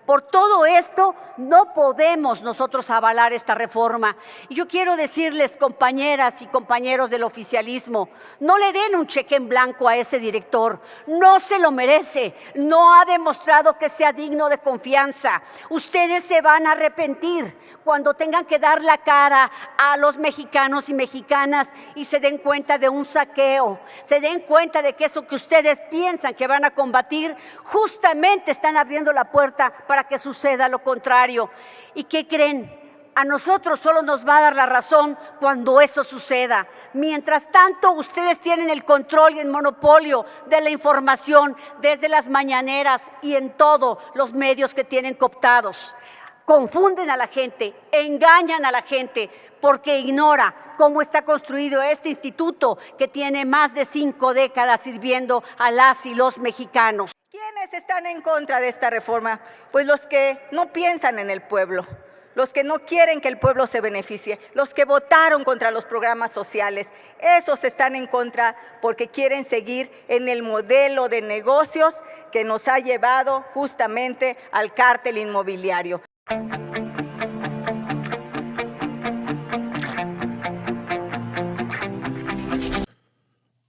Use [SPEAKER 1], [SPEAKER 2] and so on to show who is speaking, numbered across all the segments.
[SPEAKER 1] Por todo esto, no podemos nosotros avalar esta reforma. Y yo quiero decirles, compañeras y compañeros del oficialismo, no le den un cheque en blanco a ese director. No se lo merece. No ha demostrado que sea digno de confianza. Ustedes se van a arrepentir cuando tengan que dar la cara a los mexicanos y mexicanas y se den cuenta de un saqueo, se den cuenta de que eso que ustedes piensan que van a combatir, justamente están abriendo la puerta para que suceda lo contrario. ¿Y qué creen? A nosotros solo nos va a dar la razón cuando eso suceda. Mientras tanto, ustedes tienen el control y el monopolio de la información desde las mañaneras y en todos los medios que tienen cooptados. Confunden a la gente, engañan a la gente porque ignora cómo está construido este instituto que tiene más de 5 décadas sirviendo a las y los mexicanos.
[SPEAKER 2] ¿Quiénes están en contra de esta reforma? Pues los que no piensan en el pueblo, los que no quieren que el pueblo se beneficie, los que votaron contra los programas sociales. Esos están en contra porque quieren seguir en el modelo de negocios que nos ha llevado justamente al cártel inmobiliario.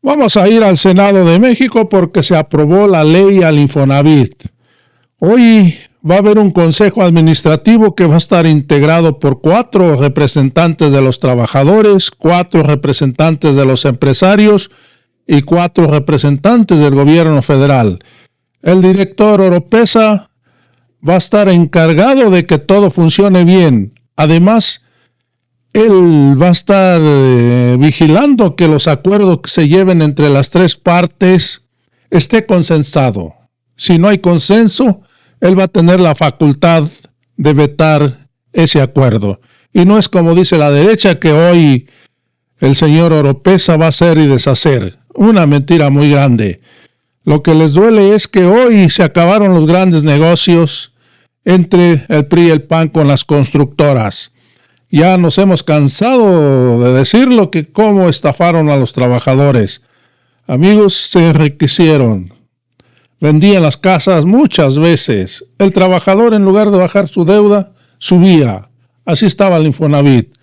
[SPEAKER 3] Vamos a ir al Senado de México porque se aprobó la ley al Infonavit. Hoy va a haber un consejo administrativo que va a estar integrado por 4 representantes de los trabajadores, 4 representantes de los empresarios y 4 representantes del gobierno federal. El director Oropesa va a estar encargado de que todo funcione bien. Además, él va a estar vigilando que los acuerdos que se lleven entre las 3 partes esté consensado. Si no hay consenso, él va a tener la facultad de vetar ese acuerdo. Y no es como dice la derecha que hoy el señor Oropesa va a hacer y deshacer. Una mentira muy grande. Lo que les duele es que hoy se acabaron los grandes negocios entre el PRI y el PAN con las constructoras. Ya nos hemos cansado de decirlo que cómo estafaron a los trabajadores. Amigos, se enriquecieron. Vendían las casas muchas veces. El trabajador, en lugar de bajar su deuda, subía. Así estaba el Infonavit.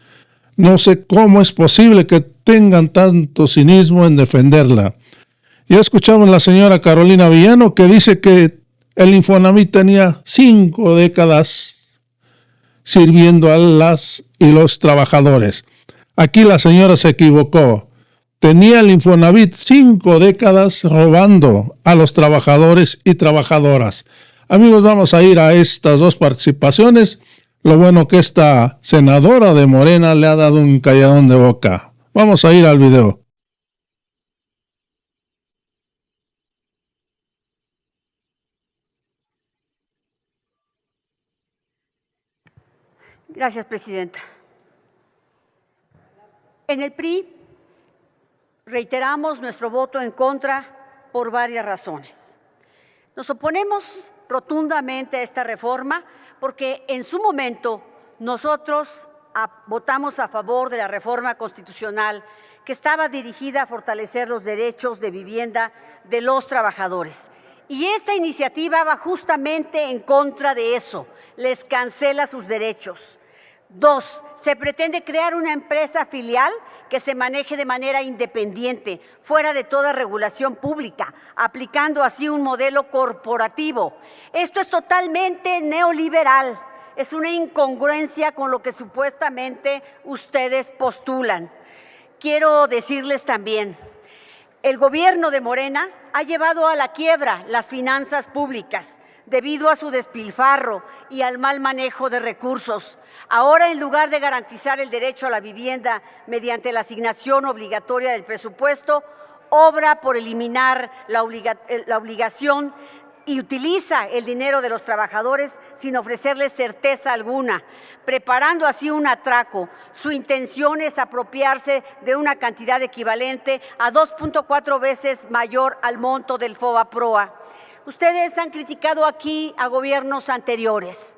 [SPEAKER 3] No sé cómo es posible que tengan tanto cinismo en defenderla. Ya escuchamos a la señora Carolina Villano que dice que el Infonavit tenía 5 décadas sirviendo a las y los trabajadores. Aquí la señora se equivocó. Tenía el Infonavit 5 décadas robando a los trabajadores y trabajadoras. Amigos, vamos a ir a estas 2 participaciones. Lo bueno que esta senadora de Morena le ha dado un calladón de boca. Vamos a ir al video.
[SPEAKER 1] Gracias, presidenta. En el PRI reiteramos nuestro voto en contra por varias razones. Nos oponemos rotundamente a esta reforma porque en su momento nosotros votamos a favor de la reforma constitucional que estaba dirigida a fortalecer los derechos de vivienda de los trabajadores. Y esta iniciativa va justamente en contra de eso, les cancela sus derechos. 2, se pretende crear una empresa filial que se maneje de manera independiente, fuera de toda regulación pública, aplicando así un modelo corporativo. Esto es totalmente neoliberal, es una incongruencia con lo que supuestamente ustedes postulan. Quiero decirles también, el gobierno de Morena ha llevado a la quiebra las finanzas públicas debido a su despilfarro y al mal manejo de recursos. Ahora, en lugar de garantizar el derecho a la vivienda mediante la asignación obligatoria del presupuesto, obra por eliminar la obligación y utiliza el dinero de los trabajadores sin ofrecerles certeza alguna, preparando así un atraco. Su intención es apropiarse de una cantidad equivalente a 2.4 veces mayor al monto del FOBAPROA. Ustedes han criticado aquí a gobiernos anteriores.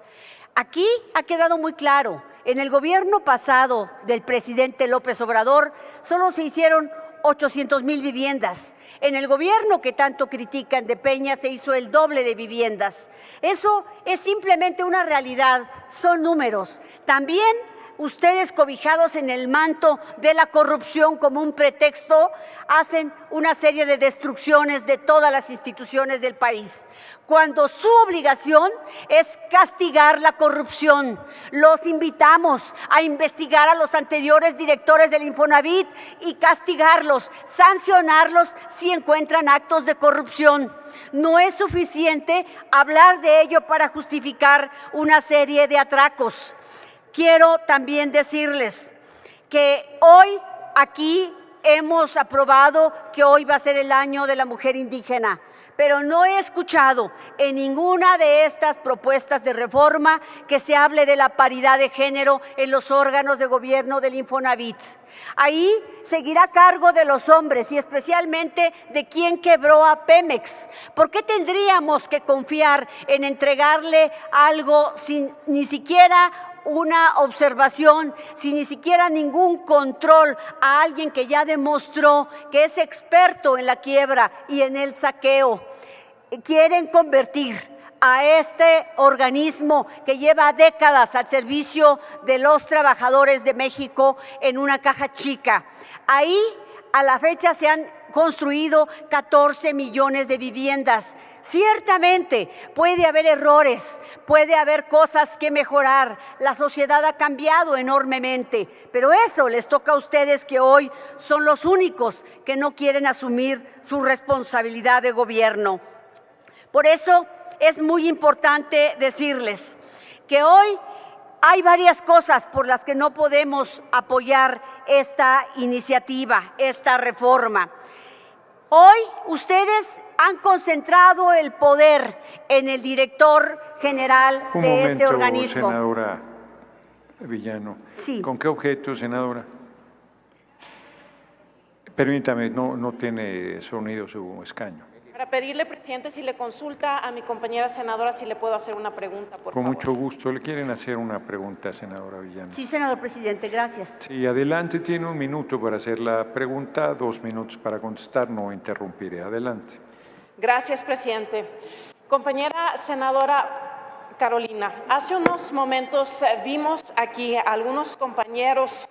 [SPEAKER 1] Aquí ha quedado muy claro, en el gobierno pasado del presidente López Obrador solo se hicieron 800,000 viviendas. En el gobierno que tanto critican de Peña se hizo el doble de viviendas. Eso es simplemente una realidad, son números. También ustedes, cobijados en el manto de la corrupción como un pretexto, hacen una serie de destrucciones de todas las instituciones del país, cuando su obligación es castigar la corrupción. Los invitamos a investigar a los anteriores directores del Infonavit y castigarlos, sancionarlos si encuentran actos de corrupción. No es suficiente hablar de ello para justificar una serie de atracos. Quiero también decirles que hoy aquí hemos aprobado que hoy va a ser el año de la mujer indígena, pero no he escuchado en ninguna de estas propuestas de reforma que se hable de la paridad de género en los órganos de gobierno del Infonavit. Ahí seguirá a cargo de los hombres y especialmente de quien quebró a Pemex. ¿Por qué tendríamos que confiar en entregarle algo sin ni siquiera una observación, sin ni siquiera ningún control a alguien que ya demostró que es experto en la quiebra y en el saqueo? Quieren convertir a este organismo que lleva décadas al servicio de los trabajadores de México en una caja chica. Ahí, a la fecha, se han construido 14 millones de viviendas. Ciertamente puede haber errores, puede haber cosas que mejorar. La sociedad ha cambiado enormemente, pero eso les toca a ustedes, que hoy son los únicos que no quieren asumir su responsabilidad de gobierno. Por eso es muy importante decirles que hoy hay varias cosas por las que no podemos apoyar esta iniciativa, esta reforma. Hoy ustedes han concentrado el poder en el director general de ese organismo.
[SPEAKER 4] Senadora Villano.
[SPEAKER 1] Sí.
[SPEAKER 4] ¿Con qué objeto, senadora? Permítame, no tiene sonido su escaño.
[SPEAKER 5] Para pedirle, presidente, si le consulta a mi compañera senadora si le puedo hacer una pregunta, por favor.
[SPEAKER 4] Con mucho gusto. ¿Le quieren hacer una pregunta, senadora Villano?
[SPEAKER 1] Sí, senador presidente, gracias.
[SPEAKER 4] Sí, adelante, tiene 1 minuto para hacer la pregunta, 2 minutos para contestar, no interrumpiré. Adelante.
[SPEAKER 5] Gracias, presidente. Compañera senadora Carolina, hace unos momentos vimos aquí a algunos compañeras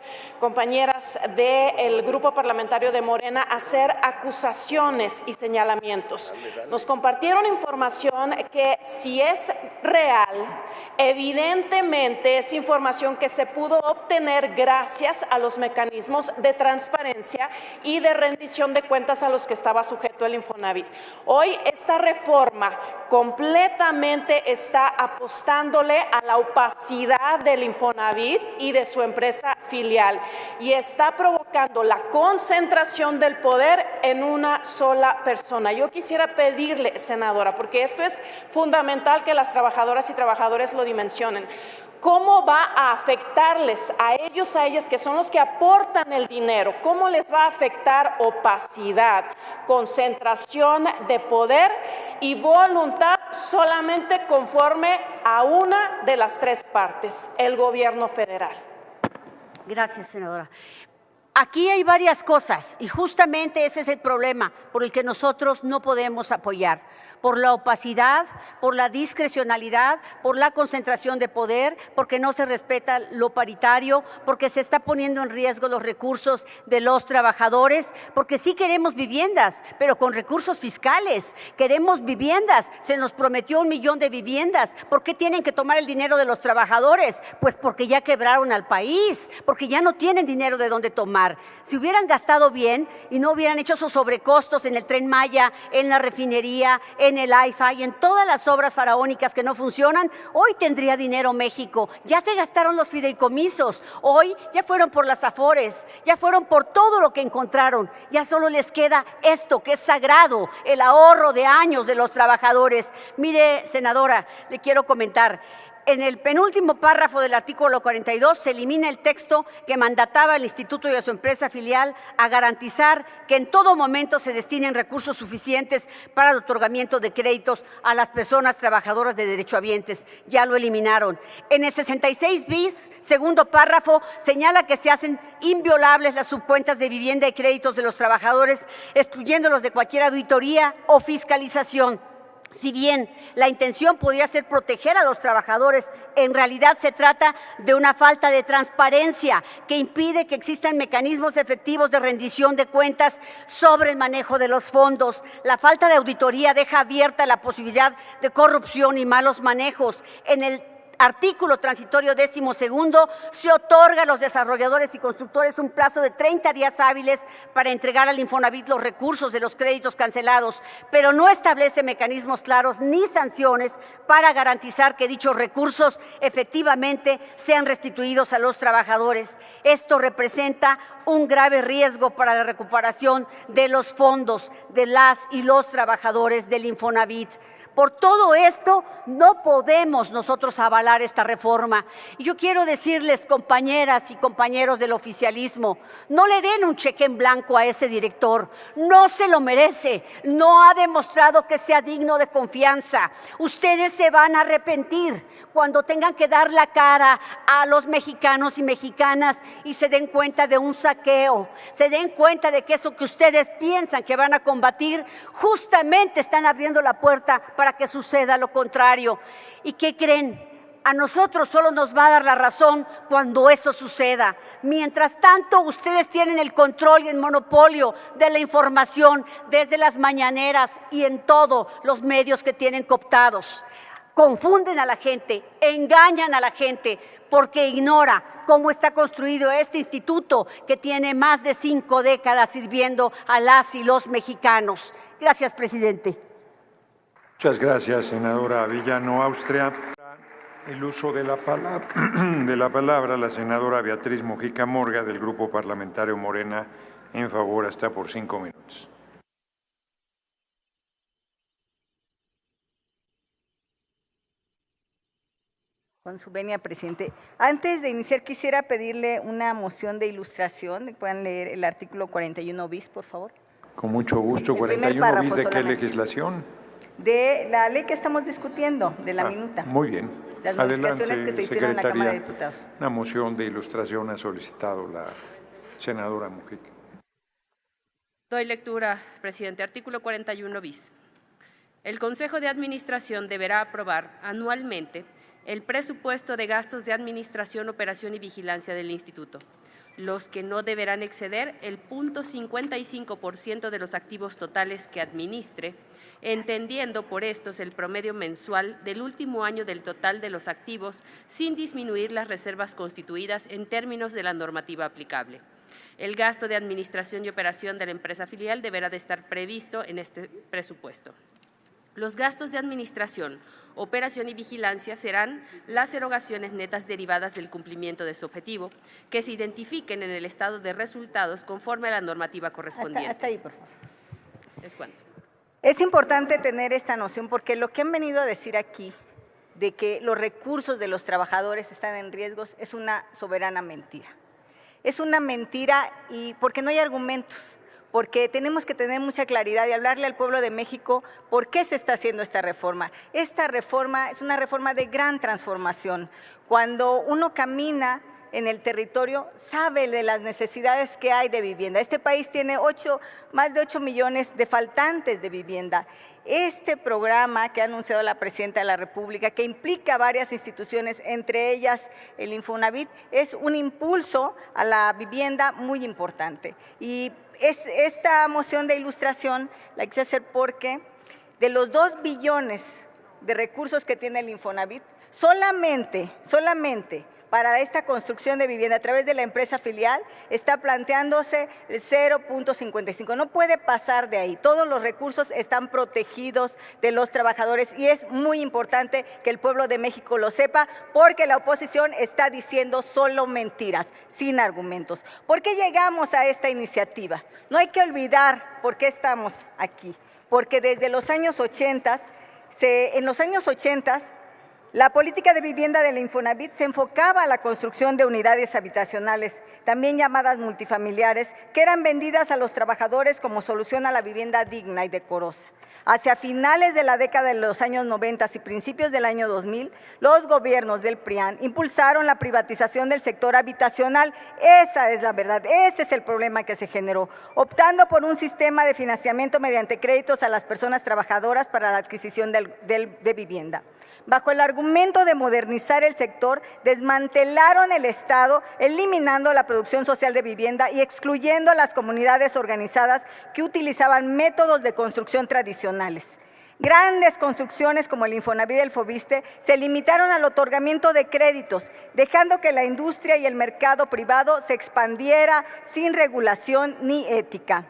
[SPEAKER 5] del grupo parlamentario de Morena hacer acusaciones y señalamientos. Nos compartieron información que, si es real, evidentemente es información que se pudo obtener gracias a los mecanismos de transparencia y de rendición de cuentas a los que estaba sujeto el Infonavit. Hoy esta reforma completamente está apostándole a la opacidad del Infonavit y de su empresa filial, y está provocando la concentración del poder en una sola persona. Yo quisiera pedirle, senadora, porque esto es fundamental que las trabajadoras y trabajadores lo dimensionen, ¿cómo va a afectarles a ellos, a ellas, que son los que aportan el dinero? ¿Cómo les va a afectar opacidad, concentración de poder y voluntad solamente conforme a una de las 3 partes, el gobierno federal?
[SPEAKER 1] Gracias, senadora. Aquí hay varias cosas y justamente ese es el problema por el que nosotros no podemos apoyar. Por la opacidad, por la discrecionalidad, por la concentración de poder, porque no se respeta lo paritario, porque se está poniendo en riesgo los recursos de los trabajadores, porque sí queremos viviendas, pero con recursos fiscales. Queremos viviendas, se nos prometió 1 millón de viviendas. ¿Por qué tienen que tomar el dinero de los trabajadores? Pues porque ya quebraron al país, porque ya no tienen dinero de dónde tomar. Si hubieran gastado bien y no hubieran hecho esos sobrecostos en el Tren Maya, en la refinería, en el AIFA y en todas las obras faraónicas que no funcionan, hoy tendría dinero México. Ya se gastaron los fideicomisos, hoy ya fueron por las Afores, ya fueron por todo lo que encontraron. Ya solo les queda esto que es sagrado, el ahorro de años de los trabajadores. Mire, senadora, le quiero comentar, En el penúltimo párrafo del artículo 42 se elimina el texto que mandataba al instituto y a su empresa filial a garantizar que en todo momento se destinen recursos suficientes para el otorgamiento de créditos a las personas trabajadoras de derechohabientes. Ya lo eliminaron. En el 66 bis, segundo párrafo, señala que se hacen inviolables las subcuentas de vivienda y créditos de los trabajadores, excluyéndolos de cualquier auditoría o fiscalización. Si bien la intención podría ser proteger a los trabajadores, en realidad se trata de una falta de transparencia que impide que existan mecanismos efectivos de rendición de cuentas sobre el manejo de los fondos. La falta de auditoría deja abierta la posibilidad de corrupción y malos manejos. En el artículo transitorio 12º se otorga a los desarrolladores y constructores un plazo de 30 días hábiles para entregar al Infonavit los recursos de los créditos cancelados, pero no establece mecanismos claros ni sanciones para garantizar que dichos recursos efectivamente sean restituidos a los trabajadores. Esto representa un grave riesgo para la recuperación de los fondos de las y los trabajadores del Infonavit. Por todo esto, no podemos nosotros avalar esta reforma. Y yo quiero decirles, compañeras y compañeros del oficialismo, no le den un cheque en blanco a ese director. No se lo merece. No ha demostrado que sea digno de confianza. Ustedes se van a arrepentir cuando tengan que dar la cara a los mexicanos y mexicanas y se den cuenta de un saqueo, se den cuenta de que eso que ustedes piensan que van a combatir, justamente están abriendo la puerta para que suceda lo contrario. ¿Y qué creen? A nosotros solo nos va a dar la razón cuando eso suceda. Mientras tanto, ustedes tienen el control y el monopolio de la información desde las mañaneras y en todos los medios que tienen cooptados. Confunden a la gente, engañan a la gente porque ignora cómo está construido este instituto que tiene más de 5 décadas sirviendo a las y los mexicanos. Gracias, presidente.
[SPEAKER 4] Muchas gracias, senadora Villano Austria. El uso de la palabra, la senadora Beatriz Mujica Morga, del Grupo Parlamentario Morena, en favor, hasta por 5 minutos.
[SPEAKER 2] Con su venia, presidente. Antes de iniciar, quisiera pedirle una moción de ilustración. ¿Pueden leer el artículo 41 bis, por favor?
[SPEAKER 4] Con mucho gusto.
[SPEAKER 2] El primer
[SPEAKER 4] 41
[SPEAKER 2] párrafo
[SPEAKER 4] bis, ¿de qué
[SPEAKER 2] solamente.
[SPEAKER 4] legislación?
[SPEAKER 2] De la ley que estamos discutiendo, de la minuta.
[SPEAKER 4] Muy bien.
[SPEAKER 2] Las modificaciones que se hicieron en la Cámara de
[SPEAKER 4] Secretaría.
[SPEAKER 2] Diputados.
[SPEAKER 4] Una moción de ilustración ha solicitado la senadora Mujica.
[SPEAKER 6] Doy lectura, presidente. Artículo 41 bis. El Consejo de Administración deberá aprobar anualmente el presupuesto de gastos de administración, operación y vigilancia del Instituto, los que no deberán exceder el 0.55% de los activos totales que administre, entendiendo por estos el promedio mensual del último año del total de los activos, sin disminuir las reservas constituidas en términos de la normativa aplicable. El gasto de administración y operación de la empresa filial deberá de estar previsto en este presupuesto. Los gastos de administración, operación y vigilancia serán las erogaciones netas derivadas del cumplimiento de su objetivo, que se identifiquen en el estado de resultados conforme a la normativa correspondiente.
[SPEAKER 2] Hasta ahí, por favor.
[SPEAKER 6] Es cuanto.
[SPEAKER 2] Es importante tener esta noción porque lo que han venido a decir aquí de que los recursos de los trabajadores están en riesgo es una soberana mentira. Es una mentira y porque no hay argumentos. Porque tenemos que tener mucha claridad y hablarle al pueblo de México por qué se está haciendo esta reforma. Esta reforma es una reforma de gran transformación. Cuando uno camina en el territorio, sabe de las necesidades que hay de vivienda. Este país tiene más de 8 millones de faltantes de vivienda. Este programa que ha anunciado la Presidenta de la República, que implica varias instituciones, entre ellas el Infonavit, es un impulso a la vivienda muy importante. Y esta moción de ilustración la quise hacer porque de los 2 billones de recursos que tiene el Infonavit, solamente para esta construcción de vivienda a través de la empresa filial está planteándose el 0.55. No puede pasar de ahí. Todos los recursos están protegidos de los trabajadores y es muy importante que el pueblo de México lo sepa porque la oposición está diciendo solo mentiras, sin argumentos. ¿Por qué llegamos a esta iniciativa? No hay que olvidar por qué estamos aquí. Porque desde los años 80, La política de vivienda del Infonavit se enfocaba a la construcción de unidades habitacionales, también llamadas multifamiliares, que eran vendidas a los trabajadores como solución a la vivienda digna y decorosa. Hacia finales de la década de los años 90 y principios del año 2000, los gobiernos del PRIAN impulsaron la privatización del sector habitacional. Esa es la verdad, ese es el problema que se generó, optando por un sistema de financiamiento mediante créditos a las personas trabajadoras para la adquisición de vivienda. Bajo el argumento de modernizar el sector, desmantelaron el Estado, eliminando la producción social de vivienda y excluyendo a las comunidades organizadas que utilizaban métodos de construcción tradicionales. Grandes construcciones como el Infonavit y el Foviste se limitaron al otorgamiento de créditos, dejando que la industria y el mercado privado se expandiera sin regulación ni ética.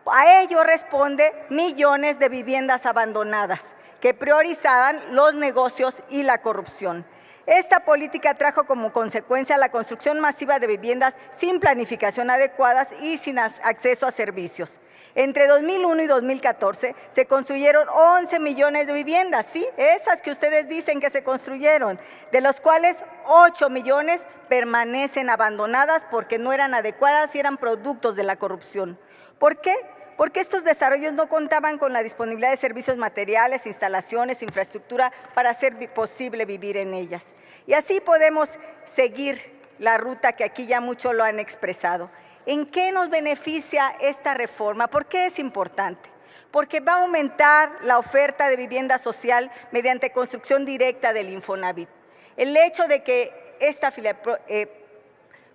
[SPEAKER 2] A ello responde millones de viviendas abandonadas, que priorizaban los negocios y la corrupción. Esta política trajo como consecuencia la construcción masiva de viviendas sin planificación adecuada y sin acceso a servicios. Entre 2001 y 2014 se construyeron 11 millones de viviendas, sí, esas que ustedes dicen que se construyeron, de los cuales 8 millones permanecen abandonadas porque no eran adecuadas y eran productos de la corrupción. ¿Por qué? Porque estos desarrollos no contaban con la disponibilidad de servicios materiales, instalaciones, infraestructura para hacer posible vivir en ellas. Y así podemos seguir la ruta que aquí ya mucho lo han expresado. ¿En qué nos beneficia esta reforma? ¿Por qué es importante? Porque va a aumentar la oferta de vivienda social mediante construcción directa del Infonavit. El hecho de que esta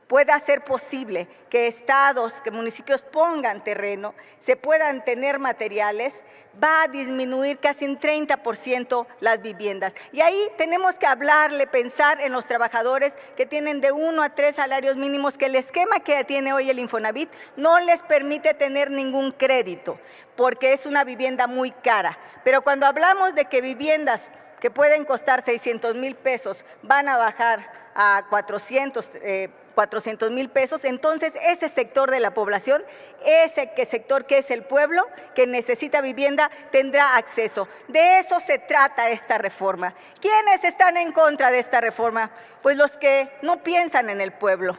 [SPEAKER 2] pueda hacer posible que estados, que municipios pongan terreno, se puedan tener materiales, va a disminuir casi en 30% las viviendas. Y ahí tenemos que hablarle, pensar en los trabajadores que tienen de 1 a 3 salarios mínimos, que el esquema que tiene hoy el Infonavit no les permite tener ningún crédito, porque es una vivienda muy cara. Pero cuando hablamos de que viviendas que pueden costar 600,000 pesos van a bajar a 400,000 pesos, entonces ese sector de la población, ese sector que es el pueblo, que necesita vivienda, tendrá acceso. De eso se trata esta reforma. ¿Quiénes están en contra de esta reforma? Pues los que no piensan en el pueblo,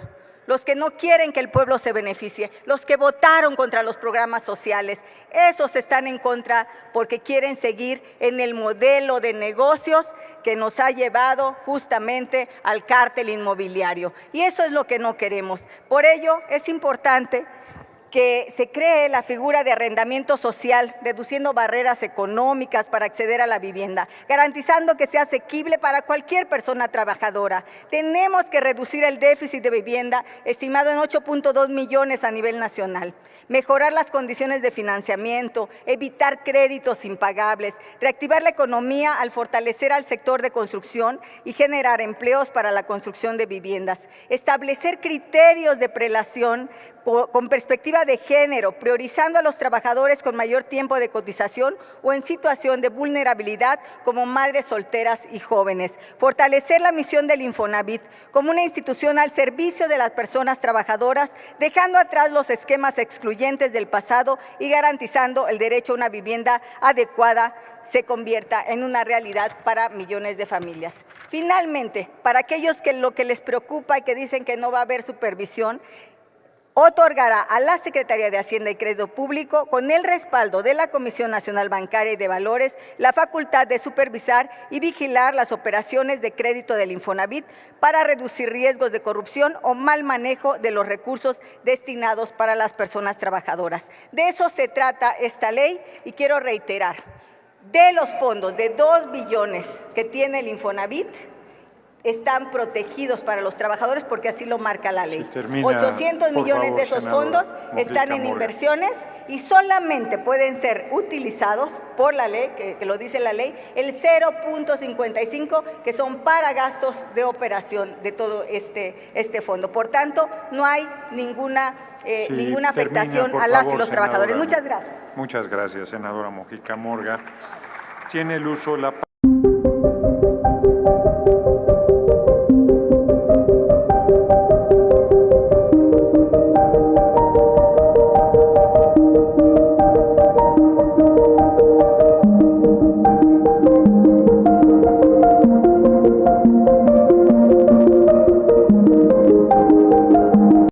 [SPEAKER 2] los que no quieren que el pueblo se beneficie, los que votaron contra los programas sociales. Esos están en contra porque quieren seguir en el modelo de negocios que nos ha llevado justamente al cártel inmobiliario. Y eso es lo que no queremos. Por ello es importante que se cree la figura de arrendamiento social, reduciendo barreras económicas para acceder a la vivienda, garantizando que sea asequible para cualquier persona trabajadora. Tenemos que reducir el déficit de vivienda, estimado en 8.2 millones a nivel nacional, mejorar las condiciones de financiamiento, evitar créditos impagables, reactivar la economía al fortalecer al sector de construcción y generar empleos para la construcción de viviendas, establecer criterios de prelación con perspectiva de género, priorizando a los trabajadores con mayor tiempo de cotización o en situación de vulnerabilidad como madres solteras y jóvenes. Fortalecer la misión del Infonavit como una institución al servicio de las personas trabajadoras, dejando atrás los esquemas excluyentes del pasado y garantizando el derecho a una vivienda adecuada se convierta en una realidad para millones de familias. Finalmente, para aquellos que lo que les preocupa y que dicen que no va a haber supervisión, otorgará a la Secretaría de Hacienda y Crédito Público, con el respaldo de la Comisión Nacional Bancaria y de Valores, la facultad de supervisar y vigilar las operaciones de crédito del Infonavit para reducir riesgos de corrupción o mal manejo de los recursos destinados para las personas trabajadoras. De eso se trata esta ley y quiero reiterar, de los fondos de 2 billones que tiene el Infonavit, están protegidos para los trabajadores porque así lo marca la ley. 800 millones de esos fondos están en inversiones y solamente pueden ser utilizados por la ley, que lo dice la ley, el 0.55 que son para gastos de operación de todo este fondo. Por tanto, no hay ninguna afectación a las y los trabajadores. Muchas gracias.
[SPEAKER 4] Muchas gracias, senadora Mojica Morga. Tiene el uso la